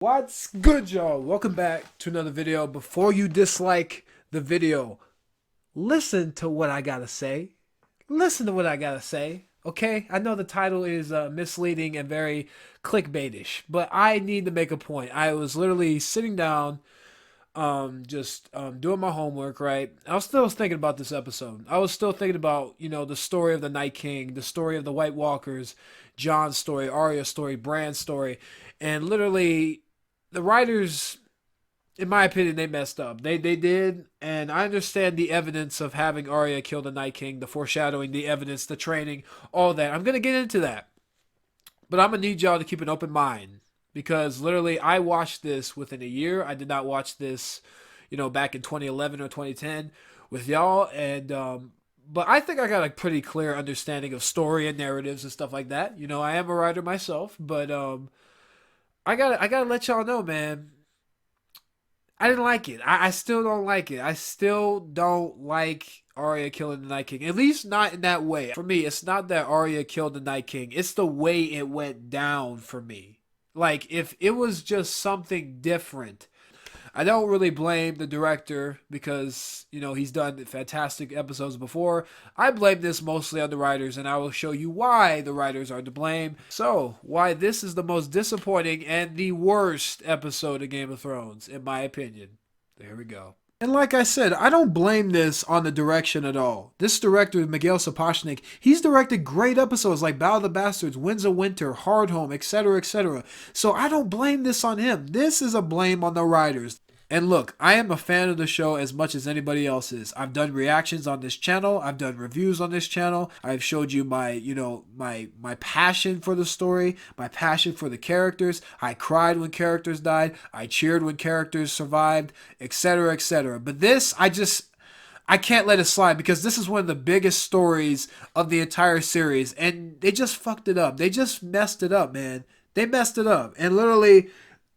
What's good, y'all? Welcome back to another video. Before you dislike the video, listen to what I gotta say. Listen to what I gotta say, okay? I know the title is misleading and very clickbaitish, but I need to make a point. I was literally sitting down, just doing my homework, right? I was still thinking about this episode. I was still thinking about, the story of the Night King, the story of the White Walkers, Jon's story, Arya's story, Bran's story, and literally the writers, in my opinion, they messed up. They did, and I understand the evidence of having Arya kill the Night King, the foreshadowing, the evidence, the training, all that. I'm gonna get into that, but I'm gonna need y'all to keep an open mind because literally I watched this within a year. I did not watch this, back in 2011 or 2010 with y'all, and but I think I got a pretty clear understanding of story and narratives and stuff like that. I am a writer myself, but I gotta let y'all know, man. I didn't like it. I still don't like it. I still don't like Arya killing the Night King. At least not in that way. For me, it's not that Arya killed the Night King. It's the way it went down for me. Like, if it was just something different, I don't really blame the director because, he's done fantastic episodes before. I blame this mostly on the writers, and I will show you why the writers are to blame. So, why this is the most disappointing and the worst episode of Game of Thrones, in my opinion. There we go. And like I said, I don't blame this on the direction at all. This director, Miguel Sapochnik, he's directed great episodes like Battle of the Bastards, Winds of Winter, Hardhome, etc., etc. So I don't blame this on him. This is a blame on the writers. And look, I am a fan of the show as much as anybody else is. I've done reactions on this channel. I've done reviews on this channel. I've showed you my passion for the story, my passion for the characters. I cried when characters died. I cheered when characters survived, etc., etc. But this, I can't let it slide because this is one of the biggest stories of the entire series, and they just fucked it up. They just messed it up, man. They messed it up. And literally,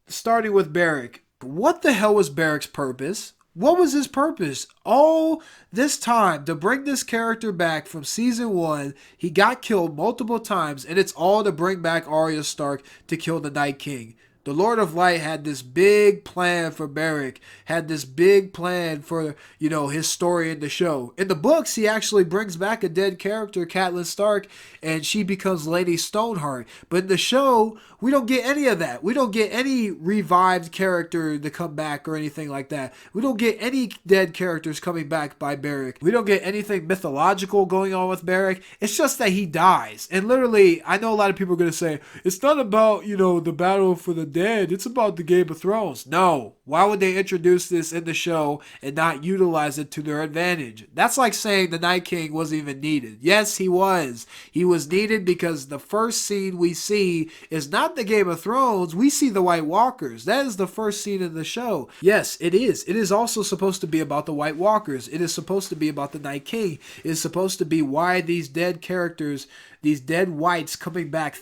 starting with Beric. What the hell was Beric's purpose? What was his purpose? All this time to bring this character back from season 1, he got killed multiple times, and it's all to bring back Arya Stark to kill the Night King. The Lord of Light had this big plan for Beric, had this big plan for, his story in the show. In the books, he actually brings back a dead character, Catelyn Stark, and she becomes Lady Stoneheart. But in the show, we don't get any of that. We don't get any revived character to come back or anything like that. We don't get any dead characters coming back by Beric. We don't get anything mythological going on with Beric. It's just that he dies. And literally, I know a lot of people are going to say, it's not about, the battle for the dead. It's about the Game of Thrones. No. Why would they introduce this in the show and not utilize it to their advantage? That's like saying the Night King wasn't even needed. Yes, he was. He was needed because the first scene we see is not the Game of Thrones. We see the White Walkers. That is the first scene in the show. Yes, it is. It is also supposed to be about the White Walkers. It is supposed to be about the Night King. It is supposed to be why these dead characters, these dead whites coming back.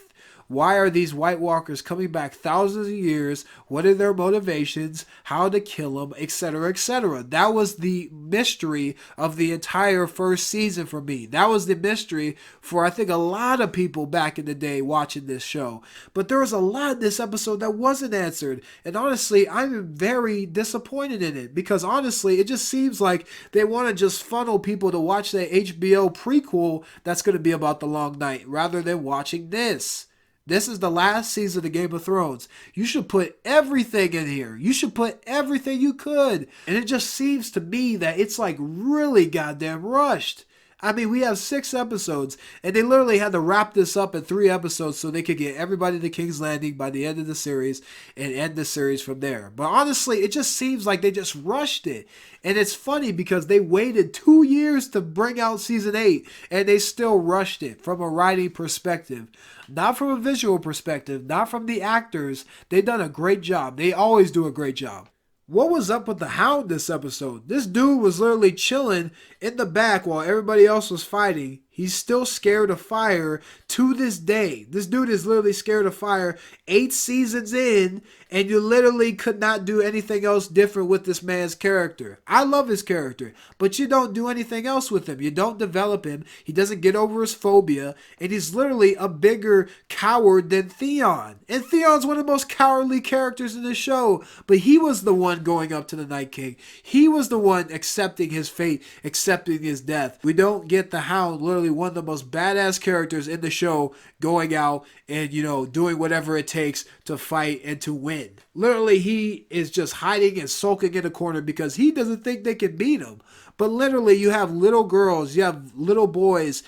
Why are these White Walkers coming back thousands of years? What are their motivations? How to kill them, etc., etc. That was the mystery of the entire first season for me. That was the mystery for, I think, a lot of people back in the day watching this show. But there was a lot in this episode that wasn't answered. And honestly, I'm very disappointed in it because honestly, it just seems like they want to just funnel people to watch the HBO prequel that's going to be about the Long Night rather than watching this. This is the last season of the Game of Thrones. You should put everything in here. You should put everything you could. And it just seems to me that it's like really goddamn rushed. I mean, we have 6 episodes, and they literally had to wrap this up in 3 episodes so they could get everybody to King's Landing by the end of the series and end the series from there. But honestly, it just seems like they just rushed it. And it's funny because they waited 2 years to bring out season 8, and they still rushed it from a writing perspective. Not from a visual perspective, not from the actors. They've done a great job. They always do a great job. What was up with the Hound this episode? This dude was literally chilling in the back while everybody else was fighting. He's still scared of fire to this day. This dude is literally scared of fire 8 seasons in, and you literally could not do anything else different with this man's character. I love his character, but you don't do anything else with him. You don't develop him. He doesn't get over his phobia, and he's literally a bigger coward than Theon. And Theon's one of the most cowardly characters in the show, but he was the one going up to the Night King. He was the one accepting his fate, accepting his death. We don't get the Hound, literally one of the most badass characters in the show, going out and, doing whatever it takes to fight and to win. Literally, he is just hiding and sulking in a corner because he doesn't think they can beat him. But literally, you have little girls, you have little boys,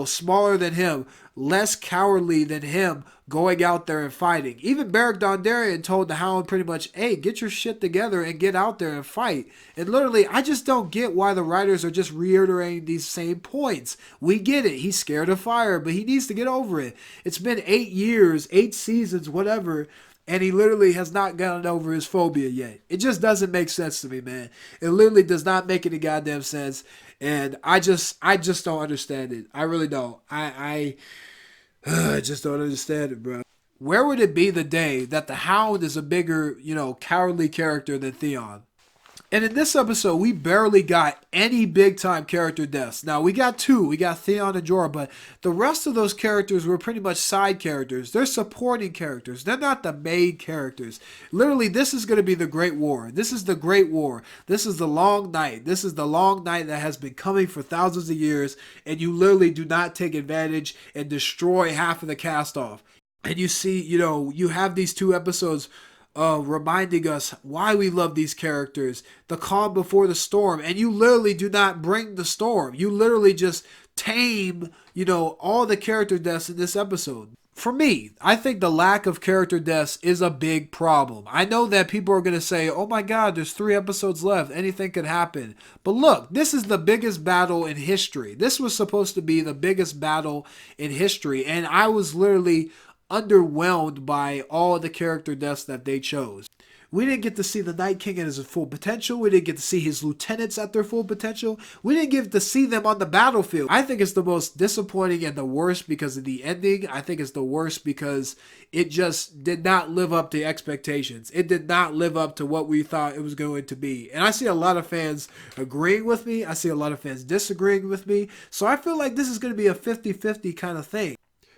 smaller than him, less cowardly than him, going out there and fighting. Even Beric Dondarrion told the Hound pretty much, hey, get your shit together and get out there and fight. And literally, I just don't get why the writers are just reiterating these same points. We get it. He's scared of fire, but he needs to get over it. It's been 8 years, 8 seasons, whatever, and he literally has not gotten over his phobia yet. It just doesn't make sense to me, man. It literally does not make any goddamn sense. And I just don't understand it. I really don't. I just don't understand it, bro. Where would it be the day that the Hound is a bigger, cowardly character than Theon? And in this episode, we barely got any big-time character deaths. Now, we got 2. We got Theon and Jorah, but the rest of those characters were pretty much side characters. They're supporting characters. They're not the main characters. Literally, this is going to be the Great War. This is the Great War. This is the long night. This is the long night that has been coming for thousands of years, and you literally do not take advantage and destroy half of the cast off. And you see, you have these 2 episodes reminding us why we love these characters, the calm before the storm, and you literally do not bring the storm. You literally just tame, all the character deaths in this episode. For me, I think the lack of character deaths is a big problem. I know that people are going to say, oh my god, there's 3 episodes left, anything could happen. But look, this is the biggest battle in history. This was supposed to be the biggest battle in history, and I was literally underwhelmed by all the character deaths that they chose. We didn't get to see the Night King at his full potential. We didn't get to see his lieutenants at their full potential. We didn't get to see them on the battlefield. I think it's the most disappointing and the worst because of the ending. I think it's the worst because it just did not live up to expectations. It did not live up to what we thought it was going to be. And I see a lot of fans agreeing with me. I see a lot of fans disagreeing with me. So I feel like this is going to be a 50-50 kind of thing.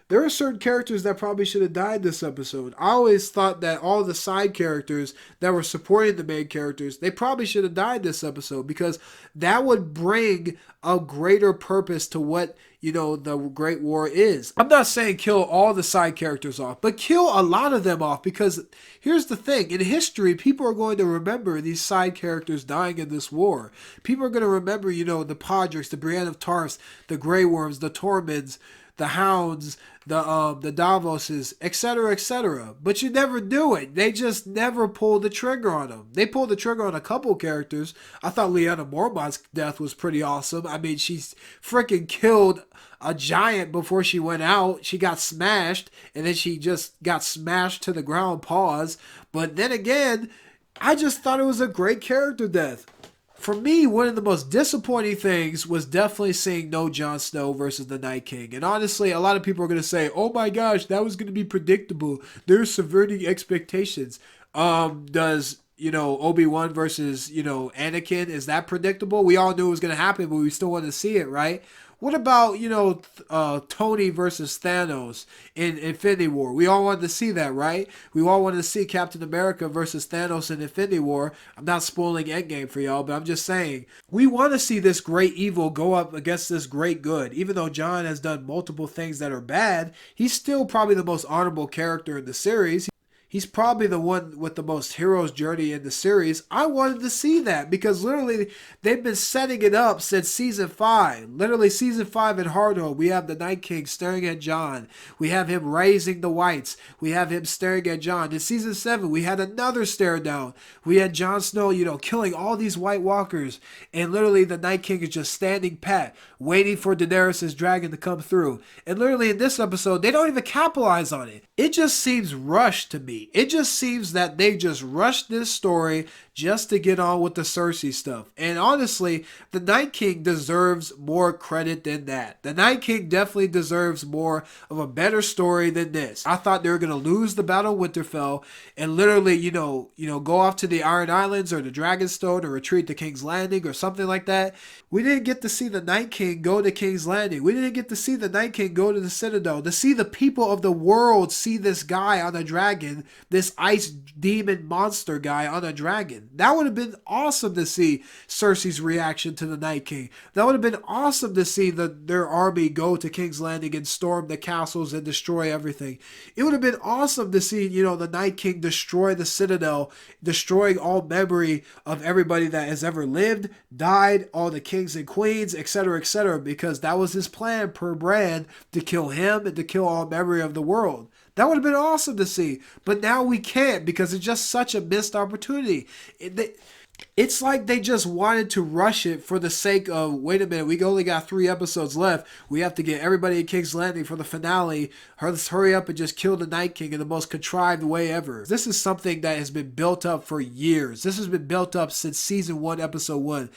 There are certain characters that probably should have died this episode. I always thought that all the side characters that were supporting the main characters, they probably should have died this episode because that would bring a greater purpose to what, the Great War is. I'm not saying kill all the side characters off, but kill a lot of them off because here's the thing. In history, people are going to remember these side characters dying in this war. People are going to remember, the Podricks, the Brienne of Tarth, the Grey Worms, the Torments, the Hounds, the Davoses, etc., etc. But you never do it. They just never pull the trigger on them. They pulled the trigger on a couple characters. I thought Lyanna Mormont's death was pretty awesome. I mean, she's freaking killed a giant before she went out. She got smashed, and then she just got smashed to the ground, pause. But then again, I just thought it was a great character death. For me, one of the most disappointing things was definitely seeing no Jon Snow versus the Night King. And honestly, a lot of people are going to say, oh my gosh, that was going to be predictable. They're subverting expectations. Does, Obi-Wan versus, Anakin, is that predictable? We all knew it was going to happen, but we still wanted to see it, right? What about, Tony versus Thanos in Infinity War? We all wanted to see that, right? We all wanted to see Captain America versus Thanos in Infinity War. I'm not spoiling Endgame for y'all, but I'm just saying. We want to see this great evil go up against this great good. Even though Jon has done multiple things that are bad, he's still probably the most honorable character in the series. He's probably the one with the most hero's journey in the series. I wanted to see that because literally they've been setting it up since season 5. Literally season 5 in Hardhome, we have the Night King staring at Jon. We have him raising the whites. We have him staring at Jon. In season 7, we had another stare down. We had Jon Snow, killing all these White Walkers. And literally the Night King is just standing pat, waiting for Daenerys' dragon to come through. And literally in this episode, they don't even capitalize on it. It just seems rushed to me. It just seems that they just rushed this story just to get on with the Cersei stuff. And honestly, the Night King deserves more credit than that. The Night King definitely deserves more of a better story than this. I thought they were going to lose the Battle of Winterfell and literally, go off to the Iron Islands or the Dragonstone or retreat to King's Landing or something like that. We didn't get to see the Night King go to King's Landing. We didn't get to see the Night King go to the Citadel, to see the people of the world see this guy on a dragon, this ice demon monster guy on a dragon. That would have been awesome to see Cersei's reaction to the Night King. That would have been awesome to see their army go to King's Landing and storm the castles and destroy everything. It would have been awesome to see, the Night King destroy the Citadel, destroying all memory of everybody that has ever lived, died, all the kings and queens, etc., because that was his plan per Bran, to kill him and to kill all memory of the world. That would have been awesome to see, but now we can't because it's just such a missed opportunity. It's like they just wanted to rush it for the sake of, wait a minute, we only got 3 episodes left. We have to get everybody in King's Landing for the finale. Let's hurry up and just kill the Night King in the most contrived way ever. This is something that has been built up for years. This has been built up since season 1, episode 1.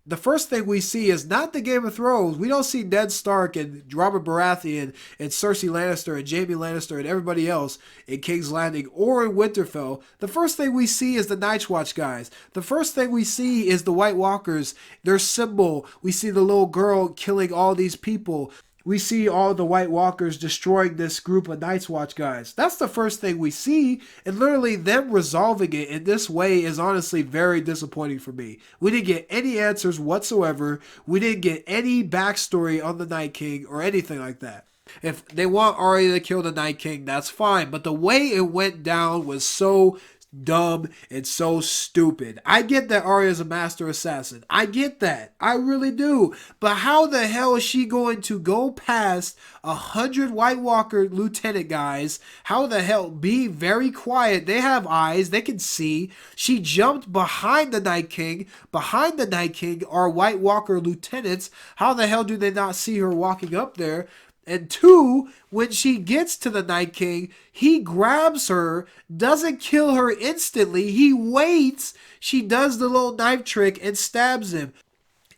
The first thing we see is not the Game of Thrones. We don't see Ned Stark and Robert Baratheon and Cersei Lannister and Jaime Lannister and everybody else in King's Landing or in Winterfell. The first thing we see is the Night's Watch guys. The first thing we see is the White Walkers, their symbol. We see the little girl killing all these people. We see all the White Walkers destroying this group of Night's Watch guys. That's the first thing we see, and literally them resolving it in this way is honestly very disappointing for me. We didn't get any answers whatsoever. We didn't get any backstory on the Night King or anything like that. If they want Arya to kill the Night King, that's fine, but the way it went down was so dumb and so stupid. I get that Arya's a master assassin. I get that. I really do. But how the hell is she going to go past 100 White Walker lieutenant guys? How the hell? Be very quiet. They have eyes. They can see. She jumped behind the Night King. Behind the Night King are White Walker lieutenants. How the hell do they not see her walking up there? And 2, when she gets to the Night King, he grabs her, doesn't kill her instantly. He waits. She does the little knife trick and stabs him.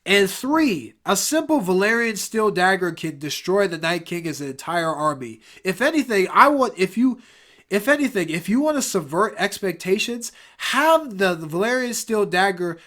And 3, a simple Valyrian steel dagger can destroy the Night King as an entire army. If anything, if you want to subvert expectations, have the Valyrian steel dagger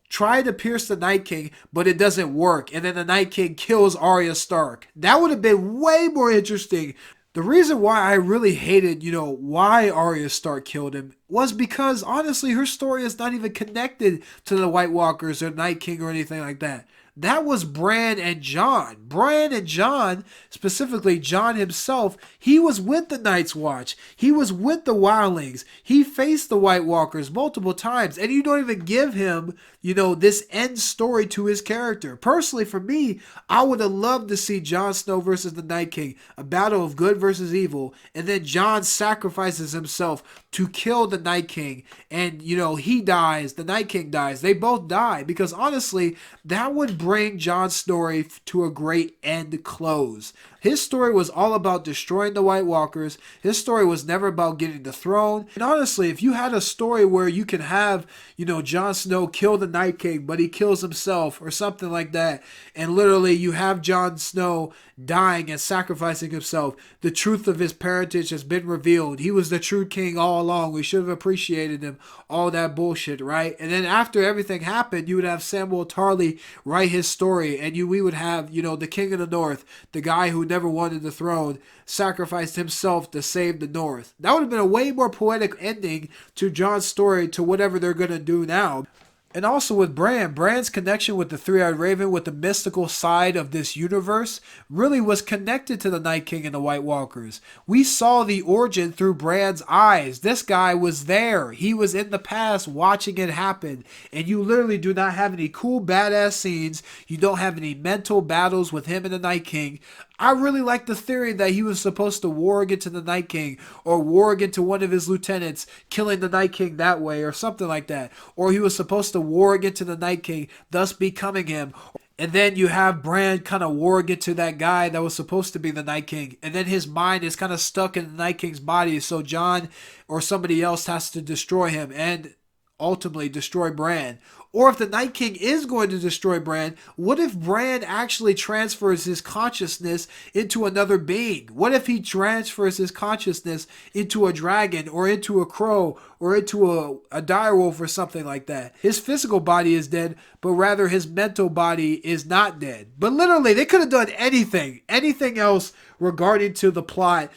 try to pierce the Night King, but it doesn't work, and then the Night King kills Arya Stark. That would have been way more interesting. The reason why I really hated, why Arya Stark killed him was because, honestly, her story is not even connected to the White Walkers or Night King or anything like that. That was Bran and Jon. Bran and Jon, specifically Jon himself, he was with the Night's Watch. He was with the Wildlings. He faced the White Walkers multiple times. And you don't even give him, this end story to his character. Personally, for me, I would have loved to see Jon Snow versus the Night King. A battle of good versus evil. And then Jon sacrifices himself to kill the Night King. And, he dies. The Night King dies. They both die. Because honestly, that would bring Jon's story to a great end close. His story was all about destroying the White Walkers. His story was never about getting the throne. And honestly, if you had a story where you can have, Jon Snow kill the Night King, but he kills himself or something like that, and literally you have Jon Snow dying and sacrificing himself, the truth of his parentage has been revealed. He was the true king all along. We should have appreciated him. All that bullshit, right? And then after everything happened, you would have Samwell Tarly write his story, and we would have, the King of the North, the guy who never wanted the throne, sacrificed himself to save the North. That would have been a way more poetic ending to Jon's story, to whatever they're going to do now. And also with Bran's connection with the Three-Eyed Raven, with the mystical side of this universe, really was connected to the Night King and the White Walkers. We saw the origin through Bran's eyes. This guy was there. He was in the past watching it happen. And you literally do not have any cool badass scenes. You don't have any mental battles with him and the Night King. I really like the theory that he was supposed to warg into the Night King, or warg into one of his lieutenants, killing the Night King that way, or something like that. Or he was supposed to warg into the Night King, thus becoming him. And then you have Bran kind of warg into that guy that was supposed to be the Night King. And then his mind is kind of stuck in the Night King's body, so Jon or somebody else has to destroy him. And ultimately destroy Bran? Or if the Night King is going to destroy Bran, what if Bran actually transfers his consciousness into another being? What if he transfers his consciousness into a dragon or into a crow or into a direwolf or something like that? His physical body is dead, but rather his mental body is not dead. But literally, they could have done anything. Anything else regarding to the plot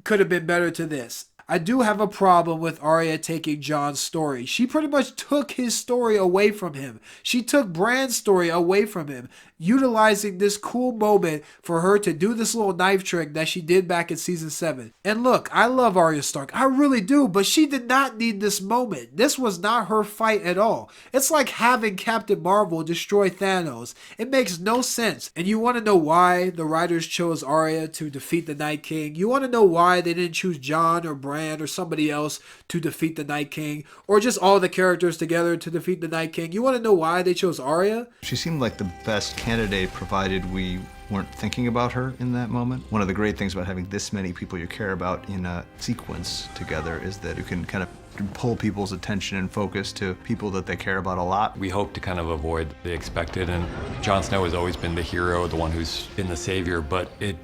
could have been better to this. I do have a problem with Arya taking Jon's story. She pretty much took his story away from him. She took Bran's story away from him, utilizing this cool moment for her to do this little knife trick that she did back in season 7. And look, I love Arya Stark. I really do, but she did not need this moment. This was not her fight at all. It's like having Captain Marvel destroy Thanos. It makes no sense. And you want to know why the writers chose Arya to defeat the Night King? You want to know why they didn't choose Jon or Bran or somebody else to defeat the Night King, or just all the characters together to defeat the Night King? You want to know why they chose Arya? She seemed like the best candidate, provided we weren't thinking about her in that moment. One of the great things about having this many people you care about in a sequence together is that you can kind of pull people's attention and focus to people that they care about a lot. We hope to kind of avoid the expected, and Jon Snow has always been the hero, the one who's been the savior, but it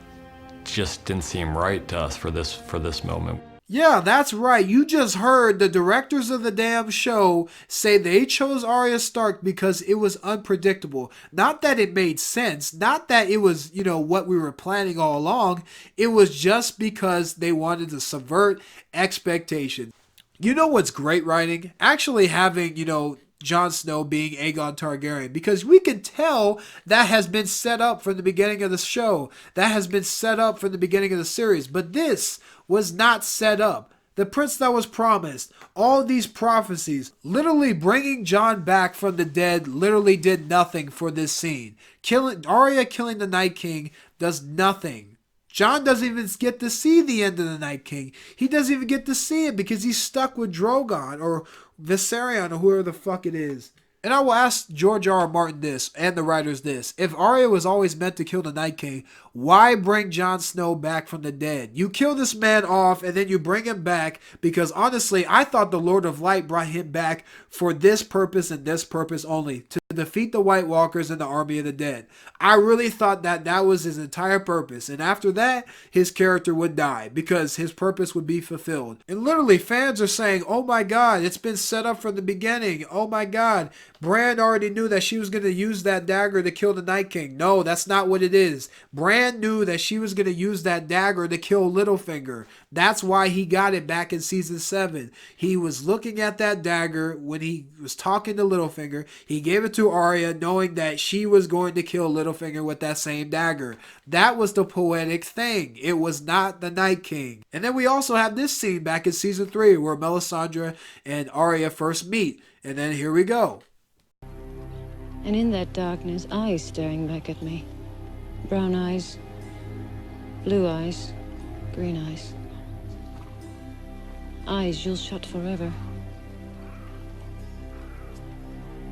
just didn't seem right to us for this moment. Yeah, that's right. You just heard the directors of the damn show say they chose Arya Stark because it was unpredictable. Not that it made sense. Not that it was, what we were planning all along. It was just because they wanted to subvert expectations. You know what's great writing? Actually having, Jon Snow being Aegon Targaryen, because we can tell that has been set up from the beginning of the show. That has been set up from the beginning of the series. But this was not set up. The prince that was promised, all these prophecies, literally bringing Jon back from the dead literally did nothing for this scene. Arya killing the Night King does nothing. Jon doesn't even get to see the end of the Night King. He doesn't even get to see it because he's stuck with Drogon or Viserion or whoever the fuck it is. And I will ask George R. R. Martin this, and the writers this. If Arya was always meant to kill the Night King, why bring Jon Snow back from the dead? You kill this man off, and then you bring him back, because honestly, I thought the Lord of Light brought him back for this purpose and this purpose only, to defeat the White Walkers and the army of the dead. I really thought that that was his entire purpose, and after that, his character would die, because his purpose would be fulfilled. And literally, fans are saying, oh my god, it's been set up from the beginning. Oh my god, Bran already knew that she was going to use that dagger to kill the Night King. No, that's not what it is. Bran knew that she was going to use that dagger to kill Littlefinger. That's why he got it back in season 7. He was looking at that dagger when he was talking to Littlefinger. He gave it to Arya knowing that she was going to kill Littlefinger with that same dagger. That was the poetic thing. It was not the Night King. And then we also have this scene back in season 3 where Melisandre and Arya first meet. And then here we go. And in that darkness, eyes staring back at me. Brown eyes, blue eyes, green eyes. Eyes you'll shut forever.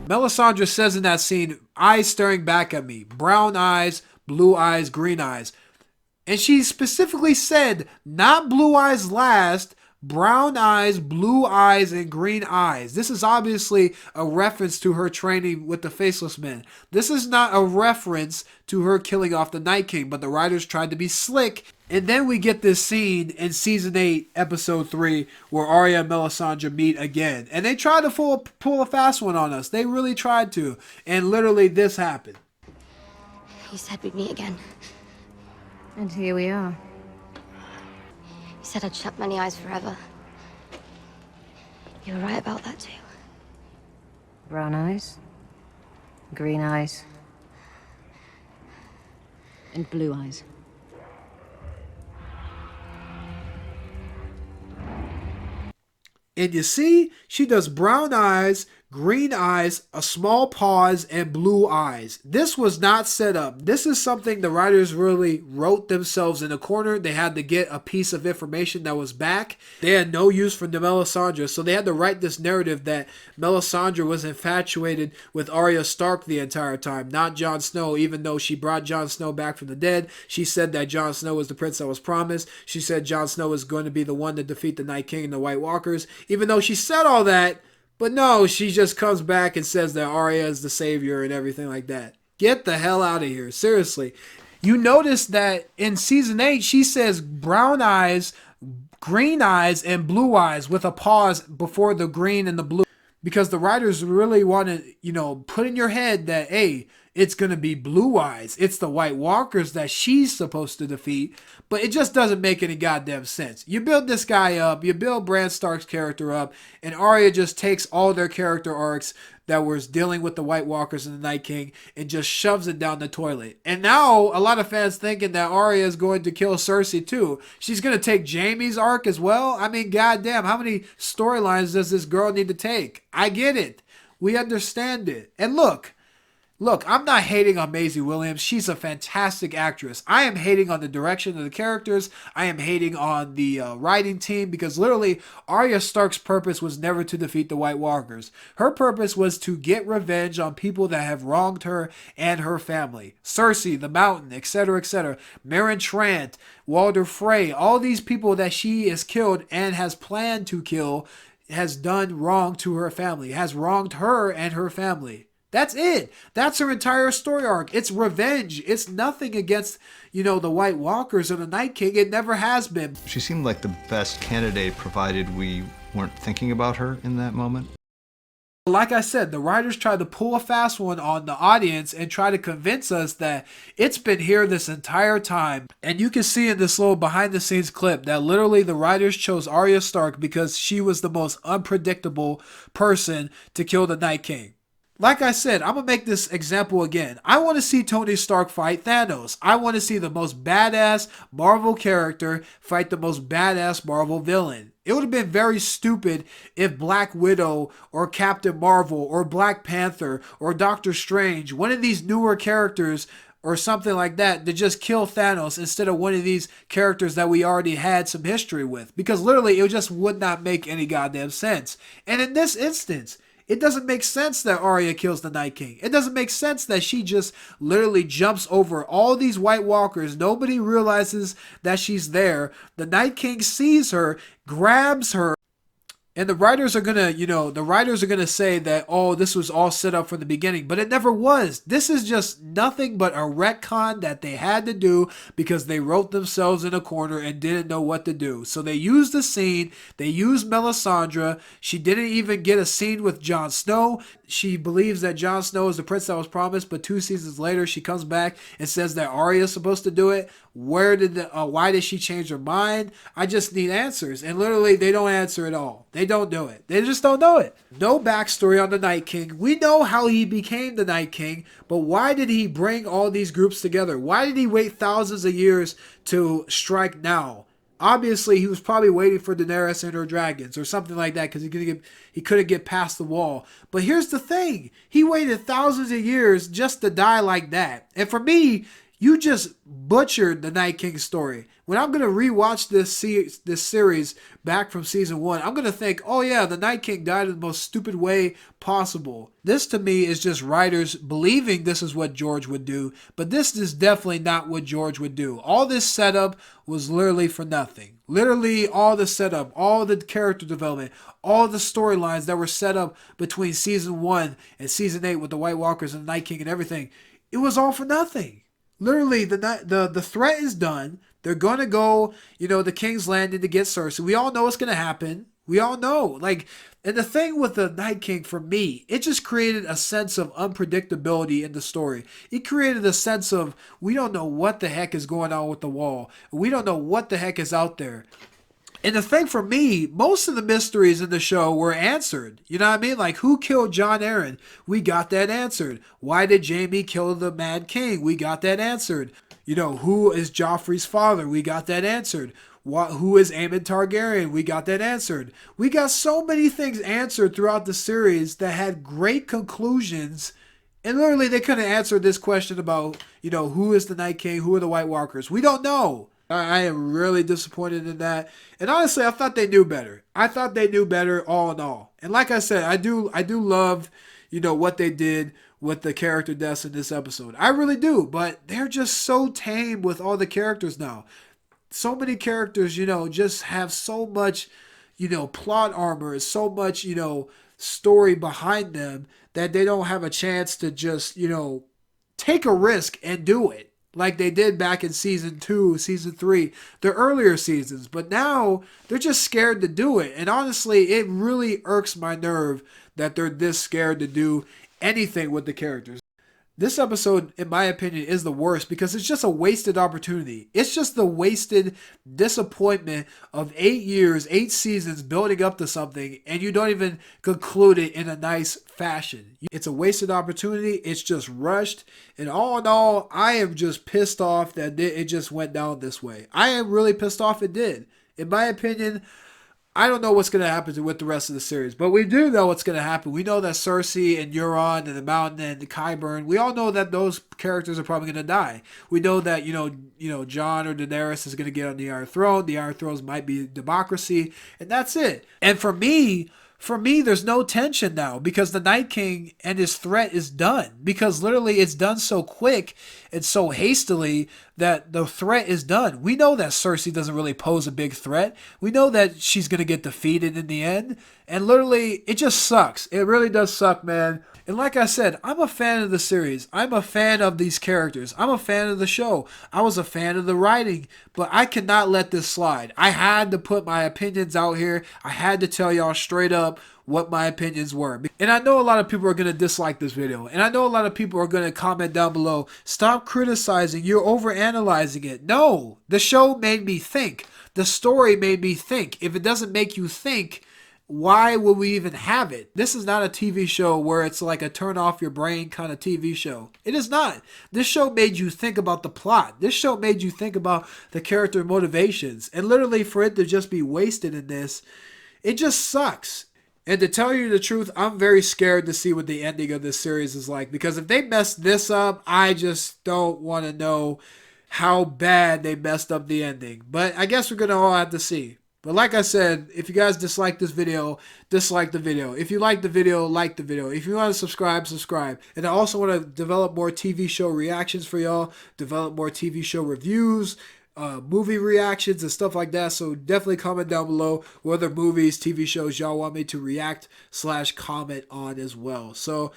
Melisandre says in that scene, eyes staring back at me. Brown eyes, blue eyes, green eyes. And she specifically said, not blue eyes last, brown eyes, blue eyes, and green eyes. This is obviously a reference to her training with the Faceless Men. This is not a reference to her killing off the Night King, but the writers tried to be slick. And then we get this scene in season 8, episode 3, where Arya and Melisandre meet again. And they tried to pull a fast one on us. They really tried to. And literally this happened. He said we'd meet again. And here we are. He said I'd shut many eyes forever. You were right about that too. Brown eyes, green eyes, and blue eyes. And you see, she does brown eyes, green eyes, a small pause, and blue eyes. This was not set up. This is something the writers really wrote themselves in a corner. They had to get a piece of information that was back. They had no use for the Melisandre, so they had to write this narrative that Melisandre was infatuated with Arya Stark the entire time, not Jon Snow, even though she brought Jon Snow back from the dead. She said that Jon Snow was the prince that was promised. She said Jon Snow was going to be the one to defeat the Night King and the White Walkers. Even though she said all that, But no, she just comes back and says that Arya is the savior and everything like that. Get the hell out of here. Seriously. You notice that in season 8, she says brown eyes, green eyes, and blue eyes with a pause before the green and the blue. Because the writers really want to, put in your head that, hey, it's going to be blue eyes. It's the White Walkers that she's supposed to defeat. But it just doesn't make any goddamn sense. You build this guy up, you build Bran Stark's character up, and Arya just takes all their character arcs that was dealing with the White Walkers and the Night King and just shoves it down the toilet. And now a lot of fans thinking that Arya is going to kill Cersei too. She's going to take Jaime's arc as well. I mean, goddamn, how many storylines does this girl need to take? I get it. We understand it. And look, I'm not hating on Maisie Williams. She's a fantastic actress. I am hating on the direction of the characters. I am hating on the writing team because literally Arya Stark's purpose was never to defeat the White Walkers. Her purpose was to get revenge on people that have wronged her and her family. Cersei, the Mountain, etc., etc. Meryn Trant, Walder Frey, all these people that she has killed and has planned to kill has done wrong to her family, has wronged her and her family. That's it. That's her entire story arc. It's revenge. It's nothing against, the White Walkers or the Night King. It never has been. She seemed like the best candidate provided we weren't thinking about her in that moment. Like I said, the writers tried to pull a fast one on the audience and try to convince us that it's been here this entire time. And you can see in this little behind the scenes clip that literally the writers chose Arya Stark because she was the most unpredictable person to kill the Night King. Like I said, I'm going to make this example again. I want to see Tony Stark fight Thanos. I want to see the most badass Marvel character fight the most badass Marvel villain. It would have been very stupid if Black Widow or Captain Marvel or Black Panther or Doctor Strange, one of these newer characters or something like that, to just kill Thanos instead of one of these characters that we already had some history with. Because literally, it just would not make any goddamn sense. And in this instance, it doesn't make sense that Arya kills the Night King. It doesn't make sense that she just literally jumps over all these White Walkers. Nobody realizes that she's there. The Night King sees her, grabs her, and the writers are gonna say that, oh, this was all set up from the beginning, but it never was. This is just nothing but a retcon that they had to do because they wrote themselves in a corner and didn't know what to do. So they used the scene, they used Melisandre. She didn't even get a scene with Jon Snow. She believes that Jon Snow is the prince that was promised, but 2 seasons later she comes back and says that Arya is supposed to do it. Why did she change her mind? I just need answers. And literally, they don't answer at all. They don't do it. They just don't know it. No backstory on the Night King. We know how he became the Night King, but why did he bring all these groups together? Why did he wait thousands of years to strike now? Obviously, he was probably waiting for Daenerys and her dragons or something like that because he couldn't get past the wall. But here's the thing. He waited thousands of years just to die like that. And for me, you just butchered the Night King story. When I'm going to rewatch this series back from season 1, I'm going to think, oh yeah, the Night King died in the most stupid way possible. This to me is just writers believing this is what George would do, but this is definitely not what George would do. All this setup was literally for nothing. Literally all the setup, all the character development, all the storylines that were set up between season 1 and season 8 with the White Walkers and the Night King and everything, it was all for nothing. Literally, the threat is done. They're going to go, the King's Landing to get Cersei. We all know what's going to happen. We all know. And the thing with the Night King, for me, it just created a sense of unpredictability in the story. It created a sense of, we don't know what the heck is going on with the wall. We don't know what the heck is out there. And the thing for me, most of the mysteries in the show were answered. You know what I mean? Like, who killed Jon Arryn? We got that answered. Why did Jaime kill the Mad King? We got that answered. Who is Joffrey's father? We got that answered. Who is Aemon Targaryen? We got that answered. We got so many things answered throughout the series that had great conclusions. And literally, they couldn't answer this question about, who is the Night King? Who are the White Walkers? We don't know. I am really disappointed in that. And honestly, I thought they knew better. I thought they knew better all in all. And like I said, I do love, what they did with the character deaths in this episode. I really do. But they're just so tame with all the characters now. So many characters, just have so much, plot armor, so much, story behind them that they don't have a chance to just, take a risk and do it like they did back in season 2, season 3, the earlier seasons. But now they're just scared to do it. And honestly, it really irks my nerve that they're this scared to do anything with the characters. This episode, in my opinion, is the worst because it's just a wasted opportunity. It's just the wasted disappointment of 8 years, 8 seasons building up to something, and you don't even conclude it in a nice fashion. It's a wasted opportunity. It's just rushed. And all in all, I am just pissed off that it just went down this way. I am really pissed off it did. In my opinion, I don't know what's going to happen with the rest of the series, but we do know what's going to happen. We know that Cersei and Euron and the Mountain and the Qyburn, we all know that those characters are probably going to die. We know that, Jon or Daenerys is going to get on the Iron Throne. The Iron Throne might be democracy, and that's it. And for me, there's no tension now because the Night King and his threat is done. Because literally it's done so quick and so hastily that the threat is done. We know that Cersei doesn't really pose a big threat. We know that she's going to get defeated in the end. And literally, it just sucks. It really does suck, man. And like I said, I'm a fan of the series. I'm a fan of these characters. I'm a fan of the show. I was a fan of the writing, but I cannot let this slide. I had to put my opinions out here. I had to tell y'all straight up what my opinions were. And I know a lot of people are going to dislike this video. And I know a lot of people are going to comment down below, stop criticizing, you're overanalyzing it. No, the show made me think. The story made me think. If it doesn't make you think, why would we even have it? This is not a TV show where it's like a turn off your brain kind of TV show. It is not. This show made you think about the plot. This show made you think about the character motivations. And literally for it to just be wasted in this, it just sucks. And to tell you the truth, I'm very scared to see what the ending of this series is like. Because if they mess this up, I just don't want to know how bad they messed up the ending. But I guess we're going to all have to see. But like I said, if you guys dislike this video, dislike the video. If you like the video, like the video. If you want to subscribe, subscribe. And I also want to develop more TV show reactions for y'all, develop more TV show reviews, movie reactions and stuff like that. So definitely comment down below what other movies, TV shows y'all want me to react/comment on as well. So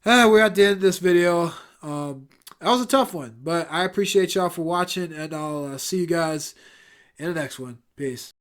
we're at the end of this video. That was a tough one, but I appreciate y'all for watching, and I'll see you guys in the next one. Peace.